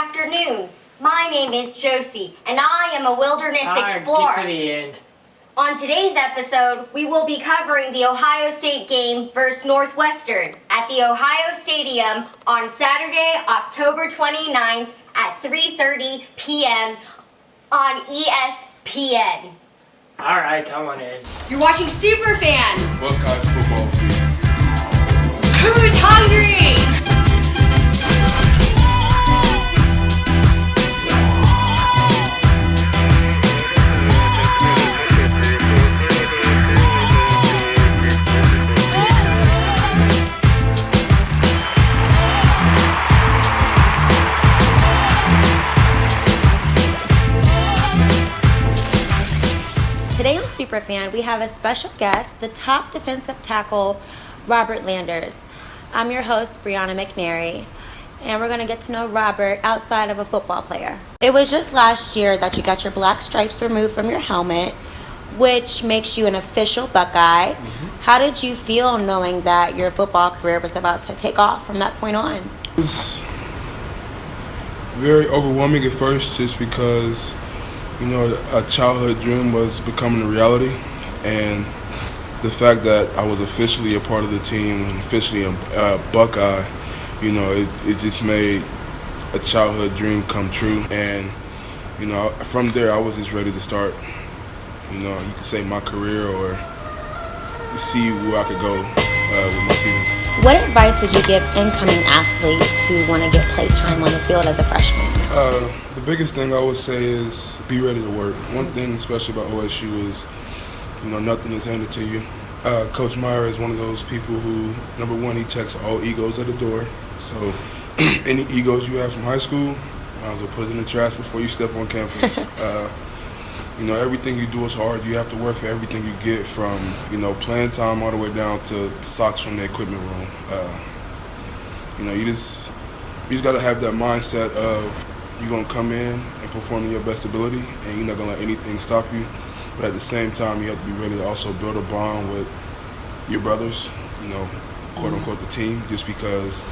afternoon. My name is Josie, and I am a wilderness explorer. Get to the end. On today's episode, we will be covering the Ohio State game versus Northwestern at the Ohio Stadium on Saturday, October 29th at 3:30 p.m. on ESPN. All right, come on in. You're watching Superfan. Buckeye football field. Who's hungry? Today on Superfan, we have a special guest, the top defensive tackle, Robert Landers. I'm your host, Brianna McNary, and we're going to get to know Robert outside of a football player. It was just last year that you got your black stripes removed from your helmet, which makes you an official Buckeye. How did you feel knowing that your football career was about to take off from that point on? It was very overwhelming at first, just because a childhood dream was becoming a reality, and the fact that I was officially a part of the team and officially a Buckeye, it just made a childhood dream come true. And from there I was just ready to start, you could say my career, or see where I could go with my season. What advice would you give incoming athletes who want to get play time on the field as a freshman? The biggest thing I would say is be ready to work. One thing especially about OSU is, nothing is handed to you. Coach Meyer is one of those people who, number one, he checks all egos at the door. So any egos you have from high school, might as well put it in the trash before you step on campus. Everything you do is hard. You have to work for everything you get, from, playing time all the way down to socks from the equipment room. You just got to have that mindset of you're going to come in and perform to your best ability, and you're not going to let anything stop you. But at the same time, you have to be ready to also build a bond with your brothers, quote unquote the team, just because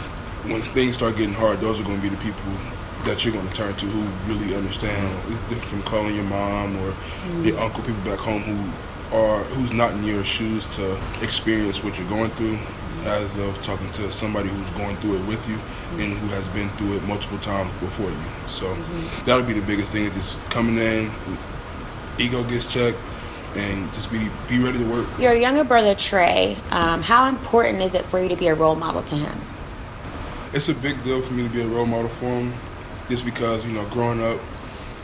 when things start getting hard, those are going to be the people that you're going to turn to who really understand. It's different from calling your mom or your uncle, people back home who's not in your shoes to experience what you're going through, as of talking to somebody who's going through it with you and who has been through it multiple times before you. So that'll be the biggest thing, is just coming in, ego gets checked, and just be ready to work. Your younger brother, Trey, how important is it for you to be a role model to him? It's a big deal for me to be a role model for him, just because, growing up,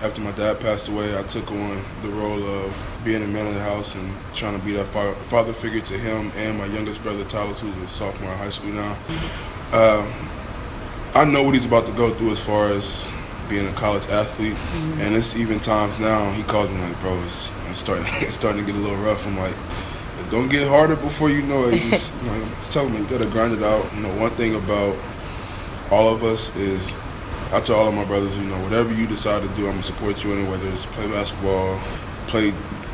after my dad passed away, I took on the role of being a man of the house and trying to be that father figure to him and my youngest brother, Tyler, who's a sophomore in high school now. I know what he's about to go through as far as being a college athlete, and it's even times now he calls me like, bro, it's starting to get a little rough. I'm like, it's gonna get harder before you know it. Just tell me, you gotta grind it out. One thing about all of us is, I tell all of my brothers, whatever you decide to do, I'm gonna support you in it, whether it's play basketball, play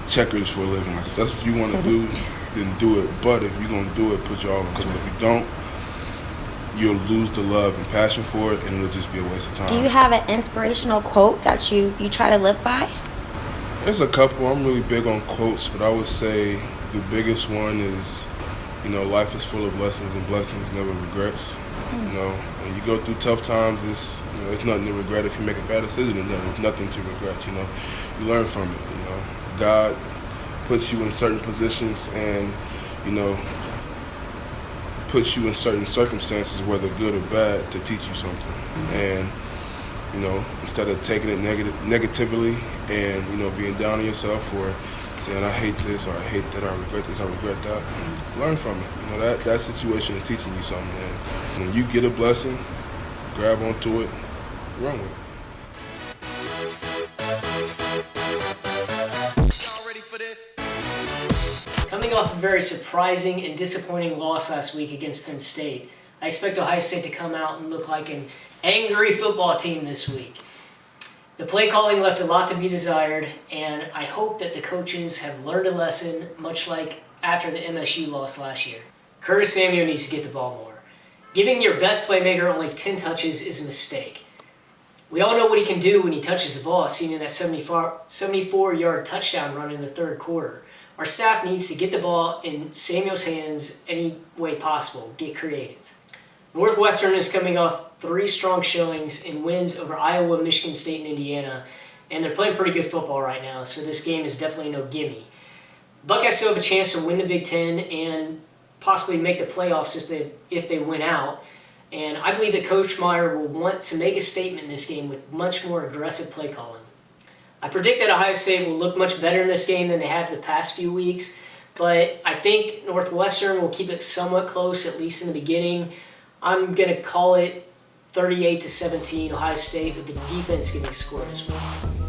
checkers for a living. Like, if that's what you want to do, then do it. But if you're gonna do it, put your all in, because if you don't, you'll lose the love and passion for it, and it'll just be a waste of time. Do you have an inspirational quote that you try to live by? There's a couple. I'm really big on quotes, but I would say the biggest one is, life is full of blessings, and blessings never regrets. When you go through tough times, it's nothing to regret. If you make a bad decision, there's nothing to regret. You learn from it. God puts you in certain positions, and puts you in certain circumstances, whether good or bad, to teach you something. And instead of taking it negatively and being down on yourself, or saying I hate this, or I hate that, or I regret this, I regret that, learn from it. That situation is teaching you something. And when you get a blessing, grab onto it, run with it. Coming off a very surprising and disappointing loss last week against Penn State, I expect Ohio State to come out and look like an angry football team this week. The play calling left a lot to be desired, and I hope that the coaches have learned a lesson, much like after the MSU loss last year. Curtis Samuel needs to get the ball more. Giving your best playmaker only 10 touches is a mistake. We all know what he can do when he touches the ball, seen in that 74-yard touchdown run in the third quarter. Our staff needs to get the ball in Samuel's hands any way possible, get creative. Northwestern is coming off 3 strong showings in wins over Iowa, Michigan State, and Indiana, and they're playing pretty good football right now, so this game is definitely no gimme. Buckeyes still have a chance to win the Big Ten and possibly make the playoffs if they win out. And I believe that Coach Meyer will want to make a statement in this game with much more aggressive play calling. I predict that Ohio State will look much better in this game than they have the past few weeks, but I think Northwestern will keep it somewhat close, at least in the beginning. I'm going to call it 38-17 Ohio State, with the defense getting scored as well.